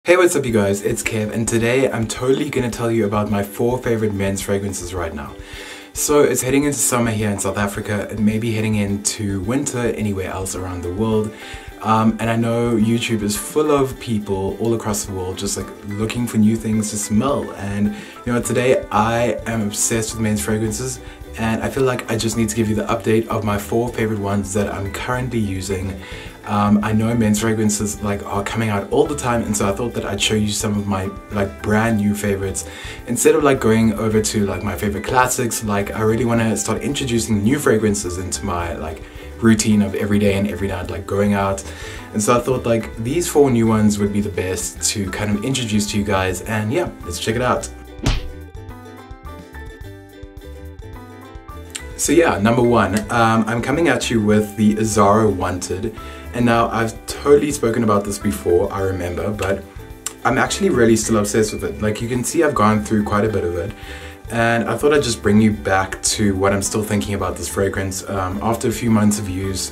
Hey, what's up you guys, it's Kev, and today I'm totally gonna tell you about my 4 favorite men's fragrances right now. So it's heading into summer here in South Africa and maybe heading into winter anywhere else around the world. And I know YouTube is full of people all across the world just like looking for new things to smell. And you know, today I am obsessed with men's fragrances, and I feel like I just need to give you the update of my 4 favorite ones that I'm currently using. I know men's fragrances are coming out all the time, and so I thought that I'd show you some of my brand new favorites instead of going over to my favorite classics. I really want to start introducing new fragrances into my routine of every day and every night, going out. And so I thought these 4 new ones would be the best to kind of introduce to you guys, and yeah, let's check it out. So yeah, number 1, I'm coming at you with the Azar Wanted. And now I've totally spoken about this before, I remember, but I'm actually really still obsessed with it. You can see I've gone through quite a bit of it, and I thought I'd just bring you back to what I'm still thinking about this fragrance after a few months of use.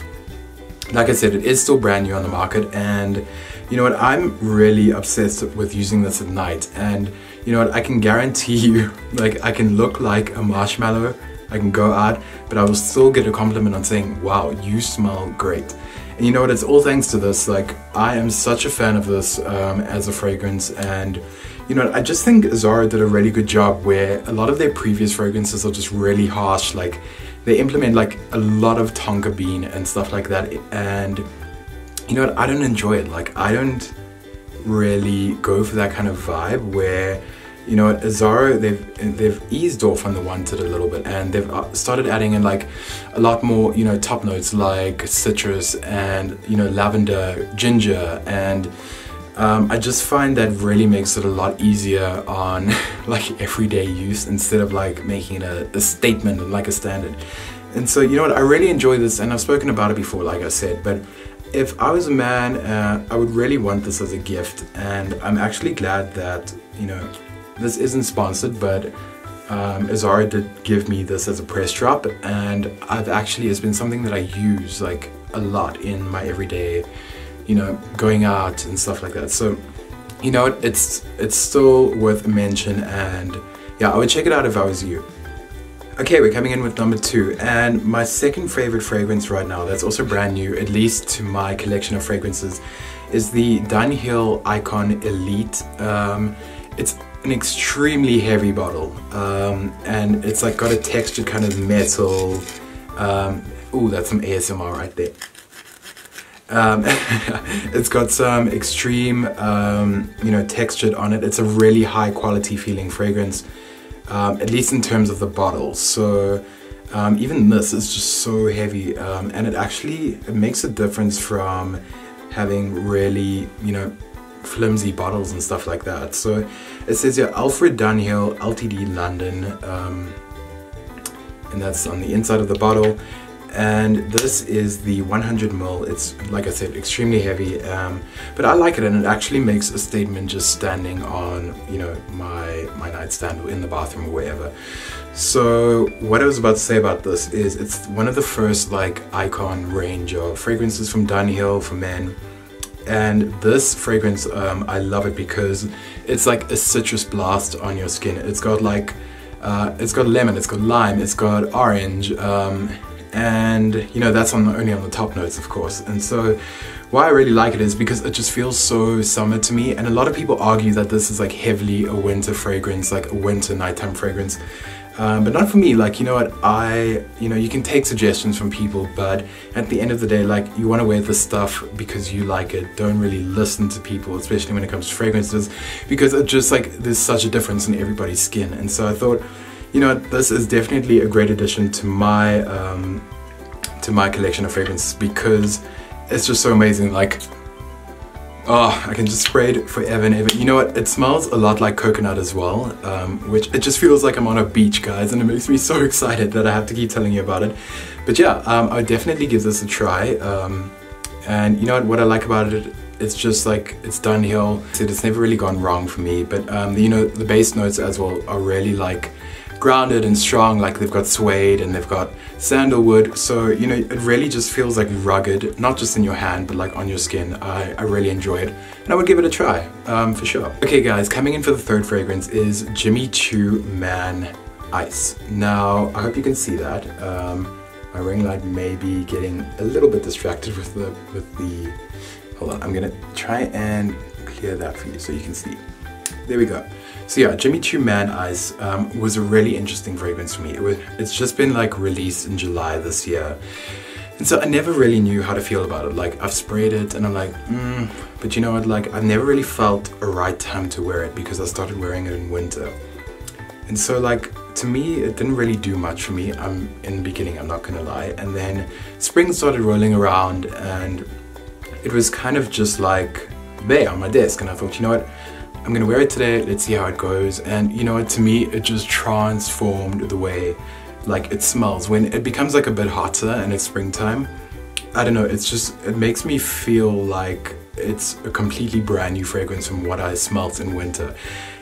Like I said, it is still brand new on the market, and you know what, I'm really obsessed with using this at night. And you know what, I can guarantee you, I can look like a marshmallow, I can go out, but I will still get a compliment on saying, wow, you smell great. And you know what, it's all thanks to this. I am such a fan of this as a fragrance, and you know what, I just think Azar did a really good job where a lot of their previous fragrances are just really harsh. They implement a lot of tonka bean and stuff like that, and you know what, I don't enjoy it. I don't really go for that kind of vibe where, you know what, Azar, they've eased off on the Wanted a little bit, and they've started adding in a lot more, you know, top notes like citrus and, you know, lavender, ginger, and I just find that really makes it a lot easier on everyday use instead of making it a statement and a standard. And so you know what, I really enjoy this, and I've spoken about it before, like I said, but if I was a man, I would really want this as a gift. And I'm actually glad that, you know, this isn't sponsored, but Azar did give me this as a press drop, and it's been something that I use a lot in my everyday, you know, going out and stuff like that. So you know, it's still worth a mention, and yeah, I would check it out if I was you. Okay, we're coming in with number 2, and my second favorite fragrance right now that's also brand new, at least to my collection of fragrances, is the Dunhill Icon Elite. It's an extremely heavy bottle, and it's got a textured kind of metal. Ooh, that's some ASMR right there. It's got some extreme, you know, textured on it. It's a really high quality feeling fragrance, at least in terms of the bottle. So even this is just so heavy, and it makes a difference from having really, you know, flimsy bottles and stuff like that. So it says here Alfred Dunhill Ltd London, and that's on the inside of the bottle. And this is the 100ml. It's, like I said, extremely heavy, but I like it, and it actually makes a statement just standing on, you know, my nightstand or in the bathroom or wherever. So what I was about to say about this is it's one of the first icon range of fragrances from Dunhill for men. And this fragrance, I love it because it's a citrus blast on your skin. It's got it's got lemon, it's got lime, it's got orange, and you know, that's only on the top notes, of course. And so why I really like it is because it just feels so summer to me. And a lot of people argue that this is heavily a winter fragrance, a winter nighttime fragrance. But not for me. You know what, you know, you can take suggestions from people, but at the end of the day, you want to wear this stuff because you like it. Don't really listen to people, especially when it comes to fragrances, because it just there's such a difference in everybody's skin. And so I thought, you know, this is definitely a great addition to my collection of fragrances, because it's just so amazing. Oh, I can just spray it forever and ever. You know what, it smells a lot like coconut as well, which it just feels like I'm on a beach, guys, and it makes me so excited that I have to keep telling you about it. But yeah, I would definitely give this a try. And you know what I like about it, it's just it's Dunhill. It's never really gone wrong for me, but you know, the base notes as well are really grounded and strong, like they've got suede and they've got sandalwood, so you know, it really just feels like rugged, not just in your hand but like on your skin. I really enjoy it and I would give it a try, for sure. Okay guys, coming in for the third fragrance is Choo Man Ice. Now I hope you can see that. My ring light may be getting a little bit distracted with the hold on, I'm gonna try and clear that for you so you can see. There we go. So yeah, Choo Man Ice was a really interesting fragrance for me. It's just been like released in July this year. And so I never really knew how to feel about it. Like I've sprayed it and I'm like, but you know what, like I've never really felt a right time to wear it because I started wearing it in winter. And so like, to me, it didn't really do much for me. In the beginning, I'm not gonna lie. And then spring started rolling around and it was kind of just like there on my desk. And I thought, you know what, I'm gonna wear it today, let's see how it goes. And you know what, to me, it just transformed the way like it smells. When it becomes like a bit hotter and it's springtime, I don't know, it makes me feel like it's a completely brand new fragrance from what I smelt in winter.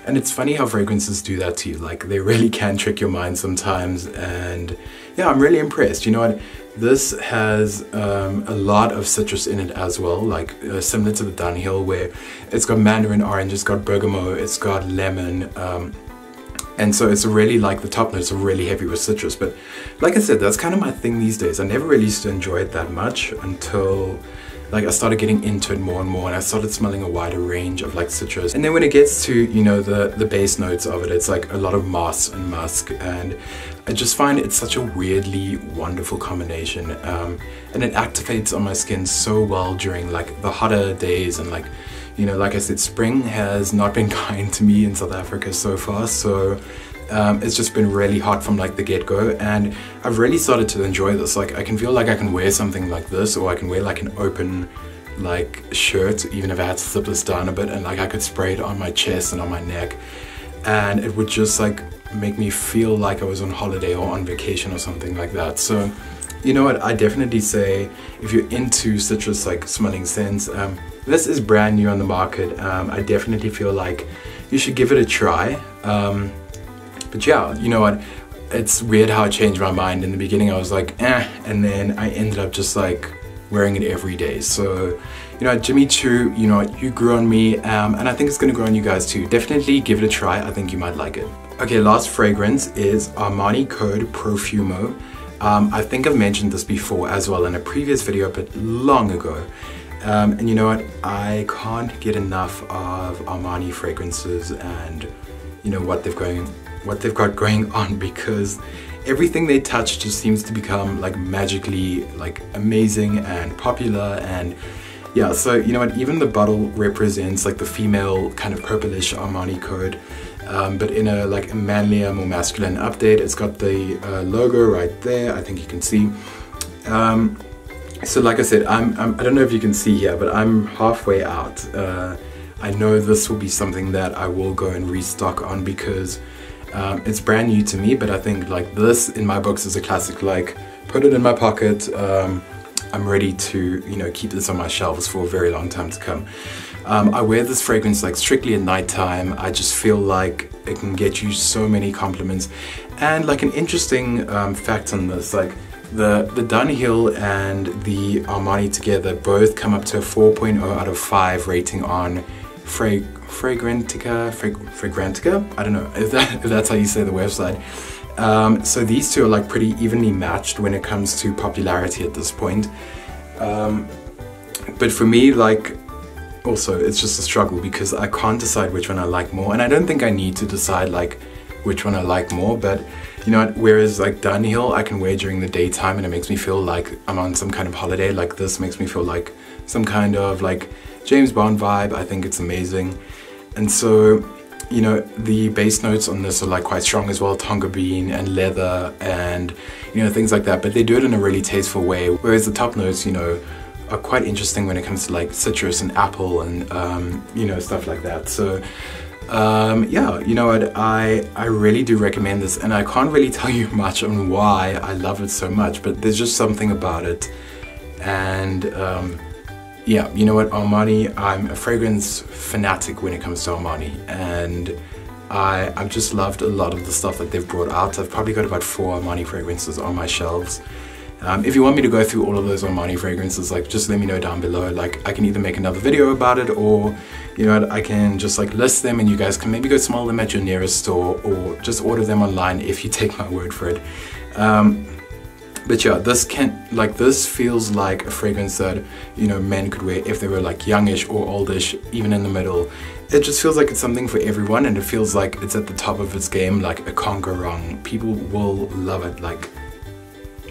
And it's funny how fragrances do that to you, like they really can trick your mind sometimes. And yeah, I'm really impressed. You know what, this has a lot of citrus in it as well, like similar to the Dunhill, where it's got mandarin orange, it's got bergamot, it's got lemon, and so it's really like the top notes are really heavy with citrus. But like I said, that's kind of my thing these days. I never really used to enjoy it that much until like I started getting into it more and more, and I started smelling a wider range of like citrus. And then when it gets to, you know, the base notes of it, it's like a lot of moss and musk, and I just find it's such a weirdly wonderful combination, and it activates on my skin so well during like the hotter days. And like, you know, like I said, spring has not been kind to me in South Africa so far, so it's just been really hot from like the get-go, and I've really started to enjoy this. Like I can feel like I can wear something like this, or I can wear like an open like shirt, even if I had to slip this down a bit, and like I could spray it on my chest and on my neck, and it would just like make me feel like I was on holiday or on vacation or something like that. So you know what, I definitely say if you're into citrus like smelling scents, this is brand new on the market. I definitely feel like you should give it a try. But yeah, you know what, it's weird how I changed my mind. In the beginning I was like, and then I ended up just like wearing it every day. So, you know, Choo, you know, you grew on me, and I think it's gonna grow on you guys too. Definitely give it a try, I think you might like it. Okay, last fragrance is Armani Kurd Profumo. I think I've mentioned this before as well in a previous video, but long ago. And you know what, I can't get enough of Armani fragrances and you know what they've got going on, because everything they touch just seems to become like magically like amazing and popular. And yeah, so you know what, even the bottle represents like the female kind of purplish Armani Kurd, but in a like a manlier, more masculine update. It's got the logo right there, I think you can see. So like I said, I don't know if you can see here, but I'm halfway out. I know this will be something that I will go and restock on, because it's brand new to me, but I think like this in my books is a classic. Like, put it in my pocket, I'm ready to, you know, keep this on my shelves for a very long time to come. I wear this fragrance like strictly at night time. I just feel like it can get you so many compliments. And like an interesting fact on this, like the Dunhill and the Armani together both come up to a 4.0 out of 5 rating on Fragrantica, I don't know if that's how you say the website. So these two are like pretty evenly matched when it comes to popularity at this point. But for me, like, also it's just a struggle because I can't decide which one I like more, and I don't think I need to decide like which one I like more. But you know, whereas like Dunhill I can wear during the daytime and it makes me feel like I'm on some kind of holiday, like this makes me feel like some kind of like James Bond vibe. I think it's amazing. And so, you know, the base notes on this are like quite strong as well, tonga bean and leather and, you know, things like that, but they do it in a really tasteful way, whereas the top notes, you know, are quite interesting when it comes to like citrus and apple and you know, stuff like that. So yeah, you know what, I really do recommend this, and I can't really tell you much on why I love it so much, but there's just something about it. And yeah, you know what, Armani, I'm a fragrance fanatic when it comes to Armani, and I've just loved a lot of the stuff that they've brought out. I've probably got about 4 Armani fragrances on my shelves. If you want me to go through all of those Armani fragrances, like just let me know down below. Like I can either make another video about it, or you know, I can just like list them and you guys can maybe go smell them at your nearest store, or just order them online if you take my word for it. But yeah, this feels like a fragrance that, you know, men could wear if they were like youngish or oldish, even in the middle. It just feels like it's something for everyone, and it feels like it's at the top of its game, like a can't go wrong. People will love it. Like,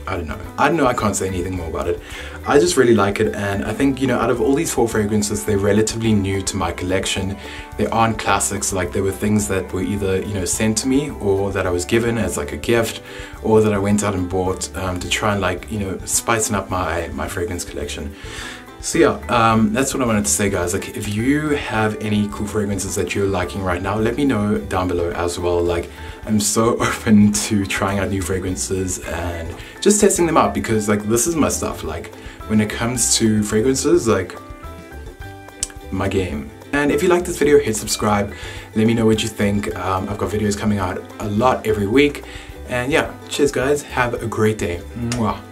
I don't know, I can't say anything more about it. I just really like it, and I think, you know, out of all these 4 fragrances, they're relatively new to my collection. They aren't classics. Like, they were things that were either, you know, sent to me, or that I was given as like a gift, or that I went out and bought to try and, like, you know, spicing up my fragrance collection. So yeah, that's what I wanted to say, guys. Like, if you have any cool fragrances that you're liking right now, let me know down below as well. Like, I'm so open to trying out new fragrances and just testing them out, because like, this is my stuff. Like, when it comes to fragrances, like, my game. And if you like this video, hit subscribe. Let me know what you think. I've got videos coming out a lot every week. And yeah, cheers guys, have a great day. Mwah.